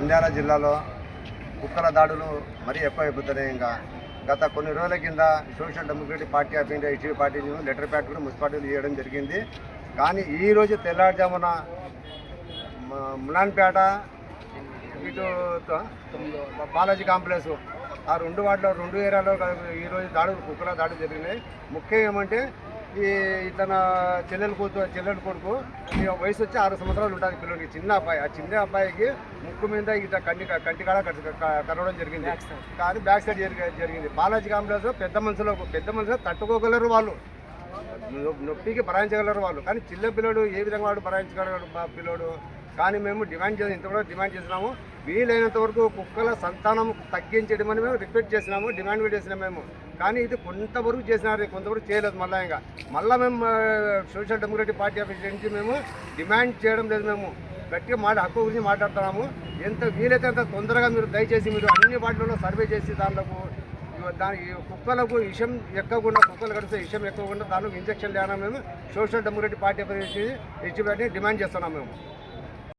నంద్యాల జిల్లాలో కుక్కల దాడులు మరీ ఎక్కువైపోతున్నాయి. ఇంకా గత కొన్ని రోజుల కింద social democratic party of India ETV party letter pad కూడా మున్సిపాలిటీలు ఇవ్వడం జరిగింది. కానీ ఈరోజు తెల్లారుజామున ములాన్పేట ఇటు బాలాజీ కాంప్లెక్స్ ఆ రెండు వార్డులో 2 ఏరియాలో ఈరోజు కుక్కల దాడులు జరిగినాయి. ముఖ్యం ఏమంటే ఇతన చెల్లెలు కొడుకు వయసు వచ్చి 6 సంవత్సరాలు ఉంటుంది పిల్లలకి, చిన్న అబ్బాయి. ఆ చిన్న అబ్బాయికి ముక్కు మీద ఇట కంటికాడ కరవడం జరిగింది. కానీ బ్యాక్ సైడ్ జరిగింది. బాలాజీ కాంప్లెక్స్ పెద్ద మనుషులు తట్టుకోగలరు, వాళ్ళు నొప్పికి భరాయించగలరు వాళ్ళు. కానీ చిన్న పిల్లడు ఏ విధంగా వాడు భరాయించగలడు పిల్లడు. కానీ మేము ఇంతవరకు డిమాండ్ చేసినాము, వీలైనంత వరకు కుక్కల సంతానం తగ్గించడమని మేము రిక్వెస్ట్ చేసినాము, డిమాండ్ కూడా చేసినాము మేము. కానీ ఇది కొంతవరకు చేసినారు, కొంతవరకు చేయలేదు. మళ్ళీ మేము social democratic party of India నుంచి మేము డిమాండ్ చేయడం లేదు. మేము గట్టిగా హక్కు గురించి మాట్లాడుతున్నాము. ఎంత వీలైతే అంత తొందరగా మీరు దయచేసి మీరు అన్ని వాటిలలో సర్వే చేసి కుక్కలకు విషం ఎక్కకుండా, కుక్కలు కడితే విషం ఎక్కకుండా దానికి ఇంజక్షన్ లేనా మేము social democratic party of India demand చేస్తున్నాము మేము.